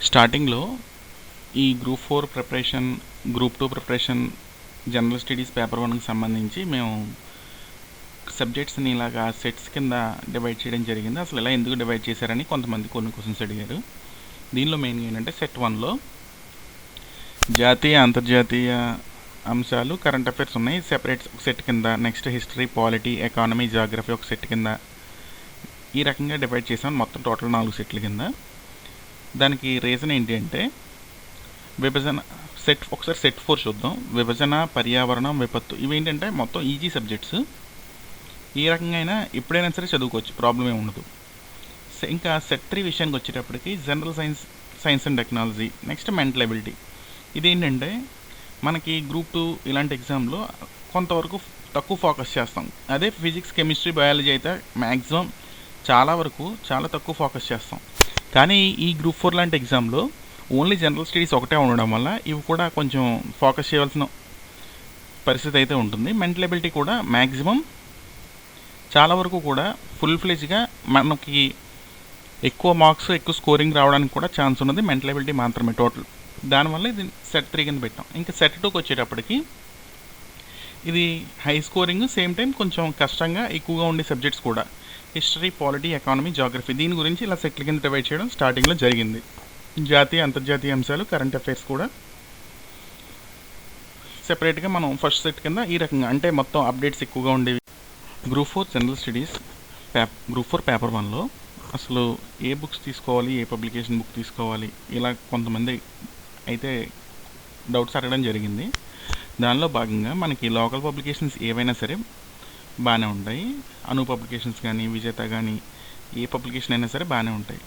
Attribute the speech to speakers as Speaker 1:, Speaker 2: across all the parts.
Speaker 1: స్టార్టింగ్లో ఈ group 4 preparation, group 2 preparation, general studies paper 1కి సంబంధించి మేము సబ్జెక్ట్స్ని ఇలాగా సెట్స్ కింద డివైడ్ చేయడం జరిగింది. అసలు ఇలా ఎందుకు డివైడ్ చేశారని కొంతమంది కొన్ని క్వశ్చన్స్ అడిగారు. దీనిలో మెయిన్గా ఏంటంటే సెట్ 1లో జాతీయ అంతర్జాతీయ అంశాలు, కరెంట్ అఫైర్స్ ఉన్నాయి సెపరేట్ ఒక సెట్ కింద. Next history, polity, economy, geography ఒక సెట్ కింద. ఈ రకంగా డివైడ్ చేసాం మొత్తం టోటల్ 4 సెట్ల కింద. దానికి రీజన్ ఏంటి అంటే విభజన. ఒకసారి సెట్ 4 చూద్దాం. విభజన, పర్యావరణం, విపత్తు ఇవేంటంటే మొత్తం ఈజీ సబ్జెక్ట్స్. ఈ రకంగా అయినా ఎప్పుడైనా సరే చదువుకోవచ్చు, ప్రాబ్లం ఏమి ఉండదు. ఇంకా సెట్ 3 విషయానికి వచ్చేటప్పటికి general science and technology, next mental ability. ఇదేంటంటే మనకి గ్రూప్ 2 ఇలాంటి ఎగ్జామ్లో కొంతవరకు తక్కువ ఫోకస్ చేస్తాం. అదే ఫిజిక్స్, కెమిస్ట్రీ, బయాలజీ అయితే మ్యాక్సిమం చాలా తక్కువ ఫోకస్ చేస్తాం. కానీ ఈ గ్రూప్ 4 లాంటి ఎగ్జామ్లో ఓన్లీ జనరల్ స్టడీస్ ఒకటే ఉండడం వల్ల ఇవి కూడా కొంచెం ఫోకస్ చేయవలసిన పరిస్థితి అయితే ఉంటుంది. మెంటల్ ఎబిలిటీ కూడా మ్యాక్సిమం చాలా వరకు కూడా ఫుల్ ఫ్లెజ్గా మనకి ఎక్కువ మార్క్స్, ఎక్కువ స్కోరింగ్ రావడానికి కూడా ఛాన్స్ ఉన్నది మెంటల్ ఎబిలిటీ మాత్రమే టోటల్. దానివల్ల ఇది సెట్ 3 కింద పెట్టాం. ఇంకా సెట్ 2కి వచ్చేటప్పటికి ఇది హై స్కోరింగ్, సేమ్ టైం కొంచెం కష్టంగా ఎక్కువగా ఉండే సబ్జెక్ట్స్ కూడా హిస్టరీ, పాలిటీ, ఎకానమీ, జాగ్రఫీ. దీని గురించి ఇలా సెట్ల కింద డివైడ్ చేయడం స్టార్టింగ్లో జరిగింది. జాతీయ అంతర్జాతీయ అంశాలు, కరెంట్ అఫైర్స్ కూడా సెపరేట్గా మనం ఫస్ట్ సెట్ కింద ఈ రకంగా, అంటే మొత్తం అప్డేట్స్ ఎక్కువగా ఉండేవి. Group 4 general studies group 4 paper 1లో అసలు ఏ బుక్స్ తీసుకోవాలి, ఏ పబ్లికేషన్ బుక్ తీసుకోవాలి, ఇలా కొంతమంది అయితే డౌట్స్ అడగడం జరిగింది. దానిలో భాగంగా మనకి లోకల్ పబ్లికేషన్స్ ఏవైనా సరే బాగానే ఉంటాయి. అను పబ్లికేషన్స్ కానీ, విజేత కానీ, ఏ పబ్లికేషన్ అయినా సరే బాగానే ఉంటాయి.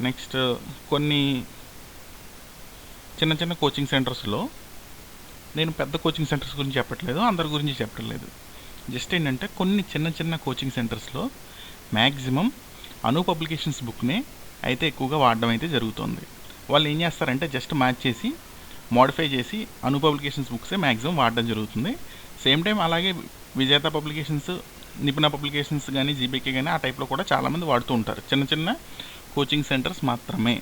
Speaker 1: నెక్స్ట్ కొన్ని చిన్న చిన్న కోచింగ్ సెంటర్స్లో, నేను పెద్ద కోచింగ్ సెంటర్స్ గురించి చెప్పట్లేదు, అందరి గురించి చెప్పట్లేదు, జస్ట్ ఏంటంటే కొన్ని చిన్న చిన్న కోచింగ్ సెంటర్స్లో మ్యాక్సిమం అను పబ్లికేషన్స్ బుక్నే అయితే ఎక్కువగా వాడడం అయితే జరుగుతుంది. వాళ్ళు ఏం చేస్తారంటే జస్ట్ మ్యాచ్ చేసి మోడిఫై చేసి అను పబ్లికేషన్స్ బుక్సే మ్యాక్సిమం వాడడం జరుగుతుంది. సేమ్ టైం అలాగే విజేత పబ్లికేషన్స్, నిపుణ పబ్లికేషన్స్ కానీ, జీబీకే కానీ ఆ టైప్లో కూడా చాలామంది వాడుతూ ఉంటారు. చిన్న చిన్న కోచింగ్ సెంటర్స్ మాత్రమే.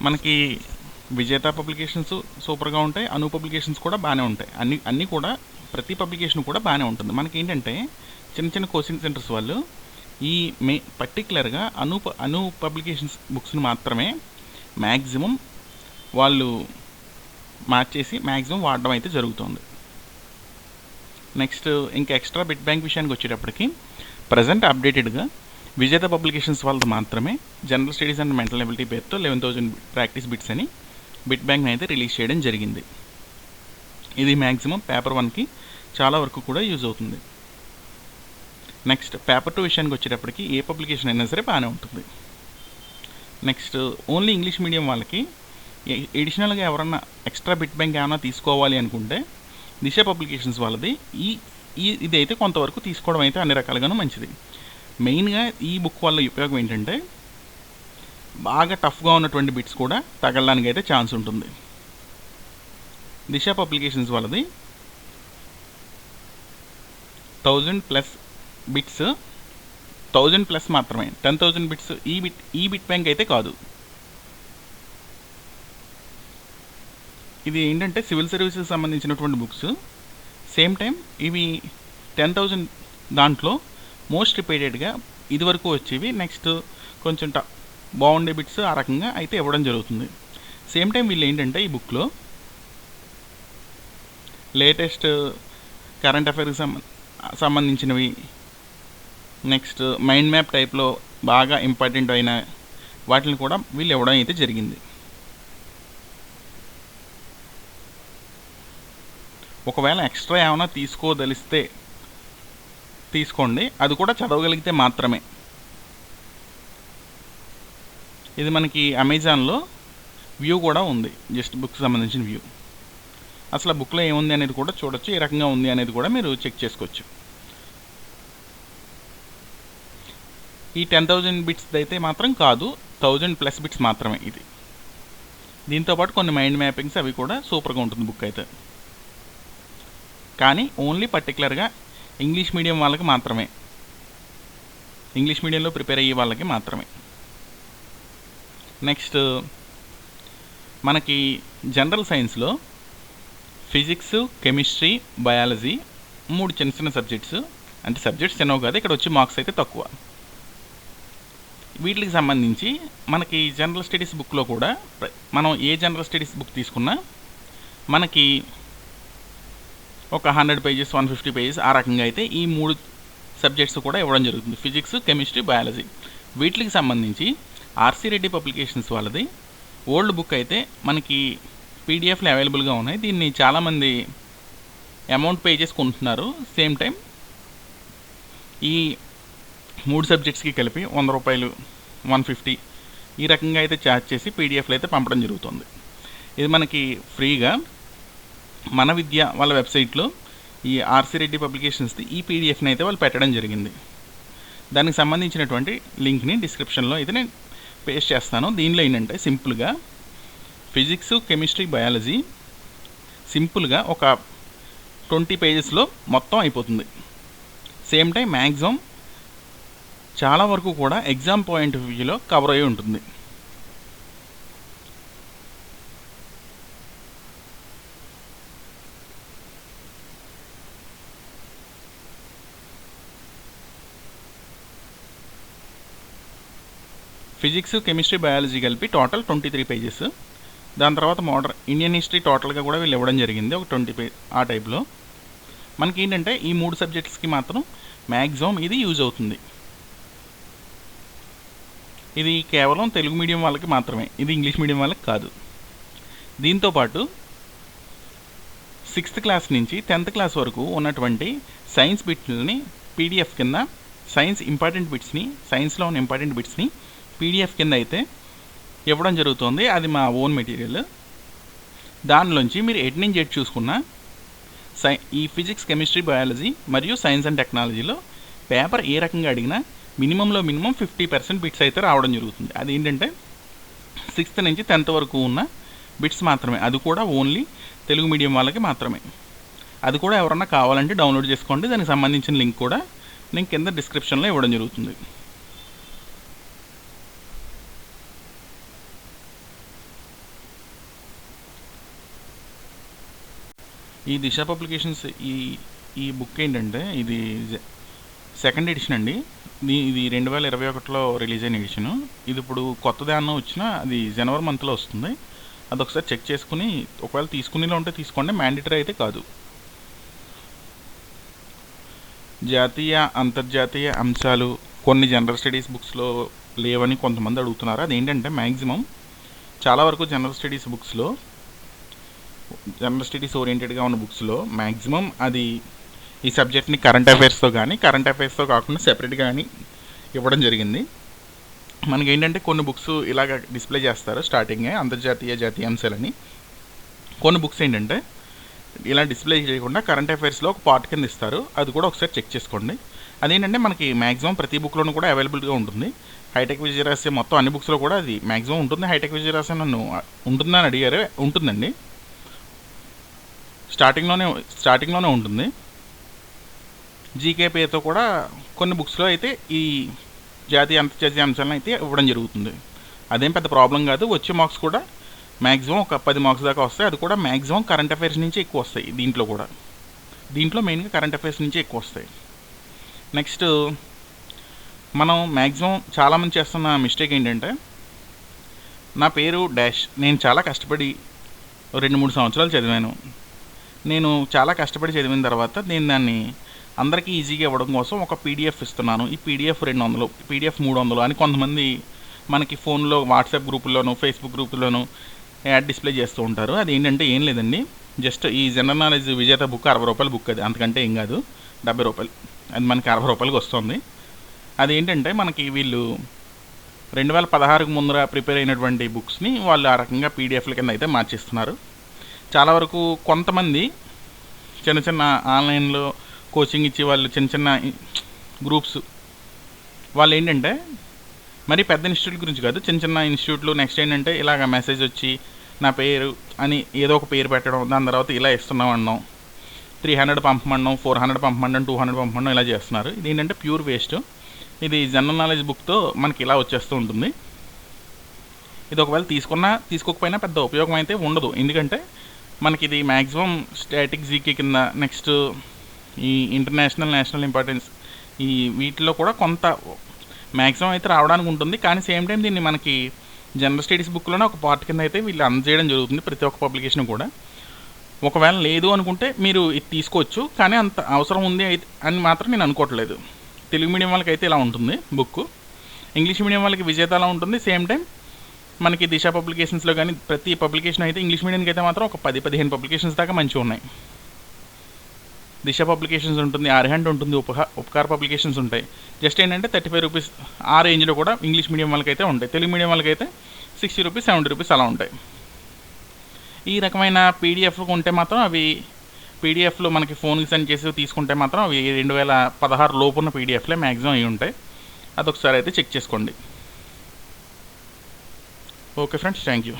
Speaker 1: మనకి విజేత పబ్లికేషన్స్ సూపర్గా ఉంటాయి, అను పబ్లికేషన్స్ కూడా బాగానే ఉంటాయి. అన్నీ కూడా ప్రతి పబ్లికేషన్ కూడా బాగానే ఉంటుంది. మనకి ఏంటంటే చిన్న చిన్న కోచింగ్ సెంటర్స్ వాళ్ళు ఈ పర్టికులర్గా అను పబ్లికేషన్స్ బుక్స్ని మాత్రమే మ్యాక్సిమం వాళ్ళు మార్చేసి మ్యాక్సిమం వాడడం అయితే జరుగుతుంది. నెక్స్ట్ ఇంకా ఎక్స్ట్రా బిట్ బ్యాంక్ విషయానికి వచ్చేటప్పటికి ప్రజెంట్ అప్డేటెడ్గా విజేత పబ్లికేషన్స్ వాళ్ళది మాత్రమే general studies and mental ability పేరుతో 11,000 ప్రాక్టీస్ బిట్స్ అని బిట్ బ్యాంక్ని అయితే రిలీజ్ చేయడం జరిగింది. ఇది మ్యాక్సిమం పేపర్ 1కి చాలా వరకు కూడా యూజ్ అవుతుంది. నెక్స్ట్ పేపర్ 2 విషయానికి వచ్చేటప్పటికి ఏ పబ్లికేషన్ అయినా సరే బాగానే ఉంటుంది. నెక్స్ట్ ఓన్లీ ఇంగ్లీష్ మీడియం వాళ్ళకి ఎడిషనల్గా ఎవరన్నా ఎక్స్ట్రా బిట్ బ్యాంక్ ఏమైనా తీసుకోవాలి అనుకుంటే దిశ పబ్లికేషన్స్ వాళ్ళది ఇది అయితే కొంతవరకు తీసుకోవడం అయితే అన్ని రకాలుగానూ మంచిది. మెయిన్గా ఈ బుక్ వల్ల ఉపయోగం ఏంటంటే బాగా టఫ్గా ఉన్నటువంటి బిట్స్ కూడా తగలడానికి అయితే ఛాన్స్ ఉంటుంది. దిశ పబ్లికేషన్స్ వాళ్ళది 1000+ బిట్స్, 1000+ మాత్రమే, 10,000 బిట్స్ ఈ బిట్ బ్యాంక్ అయితే కాదు. ఇది ఏంటంటే సివిల్ సర్వీసెస్ సంబంధించినటువంటి బుక్స్. సేమ్ టైం ఇవి 10,000 దాంట్లో మోస్ట్ రిపీటెడ్గా ఇదివరకు వచ్చేవి, నెక్స్ట్ కొంచెం బాగుండే బిట్స్ ఆ రకంగా అయితే ఇవ్వడం జరుగుతుంది. సేమ్ టైం వీళ్ళు ఏంటంటే ఈ బుక్లో లేటెస్ట్ కరెంట్ అఫైర్కి సంబంధించినవి, నెక్స్ట్ మైండ్ మ్యాప్ టైప్లో బాగా ఇంపార్టెంట్ అయిన వాటిని కూడా వీళ్ళు ఇవ్వడం అయితే జరిగింది. ఒకవేళ ఎక్స్ట్రా ఏమైనా తీసుకోదలిస్తే తీసుకోండి, అది కూడా చదవగలిగితే మాత్రమే. ఇది మనకి అమెజాన్లో వ్యూ కూడా ఉంది, జస్ట్ బుక్ సంబంధించిన వ్యూ. అసలు బుక్లో ఏముంది అనేది కూడా చూడొచ్చు, ఏ రకంగా ఉంది అనేది కూడా మీరు చెక్ చేసుకోవచ్చు. ఈ 10,000 బిట్స్ అయితే మాత్రం కాదు, 1000+ బిట్స్ మాత్రమే ఇది. దీంతోపాటు కొన్ని మైండ్ మ్యాపింగ్స్ అవి కూడా సూపర్గా ఉంటుంది బుక్ అయితే. కానీ ఓన్లీ పర్టికులర్గా ఇంగ్లీష్ మీడియం వాళ్ళకి మాత్రమే, ఇంగ్లీష్ మీడియంలో ప్రిపేర్ అయ్యే వాళ్ళకి మాత్రమే. నెక్స్ట్ మనకి జనరల్ సైన్స్లో ఫిజిక్స్, కెమిస్ట్రీ, బయాలజీ 3 చిన్న చిన్న సబ్జెక్ట్స్. అంటే సబ్జెక్ట్స్ చిన్నవి కాదు, ఇక్కడ వచ్చే మార్క్స్ అయితే తక్కువ. వీటికి సంబంధించి మనకి జనరల్ స్టడీస్ బుక్లో కూడా మనం ఏ జనరల్ స్టడీస్ బుక్ తీసుకున్నా మనకి ఒక 100 పేజెస్, 150 పేజెస్ ఆ రకంగా అయితే ఈ 3 సబ్జెక్ట్స్ కూడా ఇవ్వడం జరుగుతుంది. Physics, chemistry, biology. వీటికి సంబంధించి ఆర్సీ రెడ్డి పబ్లికేషన్స్ వాళ్ళది ఓల్డ్ బుక్ అయితే మనకి పీడిఎఫ్లు అవైలబుల్గా ఉన్నాయి. దీన్ని చాలామంది అమౌంట్ పే చేసి కొంటున్నారు. సేమ్ టైం ఈ 3 సబ్జెక్ట్స్కి కలిపి 100 రూపాయలు, 150 ఈ రకంగా అయితే ఛార్జ్ చేసి పీడిఎఫ్లు అయితే పంపడం జరుగుతుంది. ఇది మనకి ఫ్రీగా మన విద్య వాళ్ళ వెబ్సైట్లో ఈ ఆర్సీ రెడ్డి పబ్లికేషన్స్ది ఈ పీడిఎఫ్ని అయితే వాళ్ళు పెట్టడం జరిగింది. దానికి సంబంధించినటువంటి లింక్ని డిస్క్రిప్షన్లో అయితే నేను పేస్ట్ చేస్తాను. దీనిలో ఏంటంటే సింపుల్గా ఫిజిక్స్, కెమిస్ట్రీ, బయాలజీ సింపుల్గా ఒక 20 పేజెస్లో మొత్తం అయిపోతుంది. సేమ్ టైం మ్యాక్సిమం చాలా వరకు కూడా ఎగ్జామ్ పాయింట్ ఆఫ్ వ్యూలో కవర్ అయి ఉంటుంది. ఫిజిక్స్, కెమిస్ట్రీ, బయాలజీ కలిపి టోటల్ 23 పేజెస్. దాని తర్వాత మోడర్న్ ఇండియన్ హిస్టరీ టోటల్గా కూడా వీళ్ళు ఇవ్వడం జరిగింది ఒక 20 పేజ్ ఆ టైప్లో. మనకి ఏంటంటే ఈ 3 సబ్జెక్ట్స్కి మాత్రం మ్యాక్సిమం ఇది యూజ్ అవుతుంది. ఇది కేవలం తెలుగు మీడియం వాళ్ళకి మాత్రమే, ఇది ఇంగ్లీష్ మీడియం వాళ్ళకి కాదు. దీంతోపాటు 6th క్లాస్ నుంచి 10th క్లాస్ వరకు ఉన్నటువంటి సైన్స్ బిట్స్ని పీడిఎఫ్ కింద, సైన్స్ ఇంపార్టెంట్ బిట్స్ని, సైన్స్లో ఉన్న ఇంపార్టెంట్ బిట్స్ని పీడిఎఫ్ కింద అయితే ఇవ్వడం జరుగుతుంది. అది మా ఓన్ మెటీరియల్. దానిలోంచి మీరు ఎటు నుంచి ఎటు చూసుకున్నా ఈ ఫిజిక్స్, కెమిస్ట్రీ, బయాలజీ మరియు సైన్స్ అండ్ టెక్నాలజీలో పేపర్ ఏ రకంగా అడిగినా మినిమంలో మినిమం 50% బిట్స్ అయితే రావడం జరుగుతుంది. అది ఏంటంటే 6th నుంచి 10th వరకు ఉన్న బిట్స్ మాత్రమే, అది కూడా ఓన్లీ తెలుగు మీడియం వాళ్ళకి మాత్రమే. అది కూడా ఎవరన్నా కావాలంటే డౌన్లోడ్ చేసుకోండి. దానికి సంబంధించిన లింక్ కూడా నేను కింద డిస్క్రిప్షన్లో ఇవ్వడం జరుగుతుంది. ఈ దిశ పబ్లికేషన్స్ ఈ బుక్ ఏంటంటే ఇది 2nd ఎడిషన్ అండి. ఇది 2021లో రిలీజ్ అయిన ఎడిషను. ఇది ఇప్పుడు కొత్తది అన్న వచ్చినా అది జనవరి మంత్లో వస్తుంది. అదొకసారి చెక్ చేసుకుని ఒకవేళ తీసుకునేలా ఉంటే తీసుకోండి, మ్యాండేటరీ అయితే కాదు. జాతీయ, అంతర్జాతీయ అంశాలు కొన్ని జనరల్ స్టడీస్ బుక్స్లో లేవని కొంతమంది అడుగుతున్నారు. అదేంటంటే మ్యాక్సిమం చాలా వరకు జనరల్ స్టడీస్ బుక్స్లో, జనరల్ స్టడీస్ ఓరియంటెడ్గా ఉన్న బుక్స్లో మ్యాక్సిమం అది ఈ సబ్జెక్ట్ని కరెంట్ అఫైర్స్తో కానీ, కరెంట్ అఫైర్స్తో కాకుండా సెపరేట్గా కానీ ఇవ్వడం జరిగింది. మనకేంటంటే కొన్ని బుక్స్ ఇలాగ డిస్ప్లే చేస్తారు స్టార్టింగే, అంతర్జాతీయ, జాతీయ అంశాలని. కొన్ని బుక్స్ ఏంటంటే ఇలా డిస్ప్లే చేయకుండా కరెంట్ అఫైర్స్లో ఒక పార్ట్ కింద ఇస్తారు. అది కూడా ఒకసారి చెక్ చేసుకోండి. అదేంటంటే మనకి మ్యాక్సిమం ప్రతి బుక్లోనూ కూడా అవైలబుల్గా ఉంటుంది. హైటెక్ విజయరాశ్యం మొత్తం అన్ని బుక్స్లో కూడా అది మ్యాక్సిమం ఉంటుంది. హైటెక్ విజయరాశ్యం నన్ను ఉంటుందా అని అడిగారు, ఉంటుందండి. స్టార్టింగ్లోనే ఉంటుంది. జీకే పేరుతో కూడా కొన్ని బుక్స్లో అయితే ఈ జాతీయ, అంతర్జాతీయ అంశాలను అయితే ఇవ్వడం జరుగుతుంది. అదేం పెద్ద ప్రాబ్లం కాదు. వచ్చే మార్క్స్ కూడా మ్యాక్సిమం ఒక 10 మార్క్స్ దాకా వస్తాయి. అది కూడా మ్యాక్సిమం కరెంట్ అఫైర్స్ నుంచి ఎక్కువ వస్తాయి. దీంట్లో మెయిన్గా కరెంట్ అఫైర్స్ నుంచి ఎక్కువ వస్తాయి. నెక్స్ట్ మనం మ్యాక్సిమం చాలామంది చేస్తున్న మిస్టేక్ ఏంటంటే, నా పేరు డాష్, నేను చాలా కష్టపడి 2-3 సంవత్సరాలు చదివాను. నేను చాలా కష్టపడి చదివిన తర్వాత నేను దాన్ని అందరికీ ఈజీగా ఇవ్వడం కోసం ఒక పీడిఎఫ్ ఇస్తున్నాను. ఈ పీడిఎఫ్ 200, పీడిఎఫ్ 300 అని కొంతమంది మనకి ఫోన్లో వాట్సాప్ గ్రూపుల్లోనూ, ఫేస్బుక్ గ్రూపుల్లోనూ యాడ్ డిస్ప్లే చేస్తూ ఉంటారు. అది ఏంటంటే ఏం లేదండి, జస్ట్ ఈ జనరల్ నాలెడ్జ్ విజేత బుక్ 60 రూపాయల బుక్, అది అంతకంటే ఏం కాదు. 70 రూపాయలు, అది మనకి 60 రూపాయలకి వస్తుంది. అదేంటంటే మనకి వీళ్ళు 2016కు ముందర ప్రిపేర్ అయినటువంటి బుక్స్ని వాళ్ళు ఆ రకంగా పీడిఎఫ్ల కింద అయితే మార్చేస్తున్నారు. చాలా వరకు కొంతమంది చిన్న ఆన్లైన్లో కోచింగ్ ఇచ్చి వాళ్ళు చిన్న గ్రూప్స్ వాళ్ళు ఏంటంటే మరి పెద్ద ఇన్స్టిట్యూట్ గురించి కాదు, చిన్న ఇన్స్టిట్యూట్లు నెక్స్ట్ ఏంటంటే ఇలాగ మెసేజ్ వచ్చి నా పేరు అని ఏదో ఒక పేరు పెట్టడం, దాని తర్వాత ఇలా ఇస్తున్నాం అన్నాం, 300 పంపమన్నాం, 400 పంపమన్నాం, 200 పంపమన్నాం, ఇలా చేస్తున్నారు. ఇది ఏంటంటే ప్యూర్ వేస్ట్. ఇది జనరల్ నాలెడ్జ్ బుక్తో మనకి ఇలా వచ్చేస్తూ ఉంటుంది. ఇది ఒకవేళ తీసుకోకపోయినా పెద్ద ఉపయోగం అయితే ఉండదు. ఎందుకంటే మనకి ఇది మ్యాక్సిమం స్టాటిక్ జీకే కింద, నెక్స్ట్ ఈ ఇంటర్నేషనల్, నేషనల్ ఇంపార్టెన్స్ ఈ వీటిలో కూడా కొంత మ్యాక్సిమం అయితే రావడానికి ఉంటుంది. కానీ సేమ్ టైం దీన్ని మనకి జనరల్ స్టడీస్ బుక్లోనే ఒక పార్ట్ కింద అయితే వీళ్ళు అందజేయడం జరుగుతుంది ప్రతి ఒక్క పబ్లికేషన్ కూడా. ఒకవేళ లేదు అనుకుంటే మీరు ఇది తీసుకోవచ్చు, కానీ అంత అవసరం ఉంది అయితే అని మాత్రం నేను అనుకోవట్లేదు. తెలుగు మీడియం వాళ్ళకి అయితే ఇలా ఉంటుంది బుక్, ఇంగ్లీష్ మీడియం వాళ్ళకి విజేత అలా ఉంటుంది. సేమ్ టైం మనకి దిశ పబ్లికేషన్స్లో కానీ ప్రతి పబ్లికేషన్ అయితే ఇంగ్లీష్ మీడియంకి అయితే మాత్రం ఒక 10-15 పబ్లికేషన్స్ దాకా మంచిగా ఉన్నాయి. దిశ పబ్లికేషన్స్ ఉంటుంది, ఆర్హండ్ ఉంటుంది, ఉపకార పబ్లికేషన్స్ ఉంటాయి. జస్ట్ ఏంటంటే 35 రూపీస్ ఆ రేంజ్లో కూడా ఇంగ్లీష్ మీడియం వాళ్ళకైతే ఉంటాయి. తెలుగు మీడియం వాళ్ళకైతే 60 రూపీస్, 70 రూపీస్ అలా ఉంటాయి. ఈ రకమైన పీడిఎఫ్లు ఉంటే మాత్రం అవి పీడిఎఫ్లు మనకి ఫోన్కి సెండ్ చేసి తీసుకుంటే మాత్రం అవి 2016 లోపు ఉన్న పీడిఎఫ్లే మ్యాక్సిమం అవి ఉంటాయి. అదొకసారి అయితే చెక్ చేసుకోండి. Okay friends, thank you.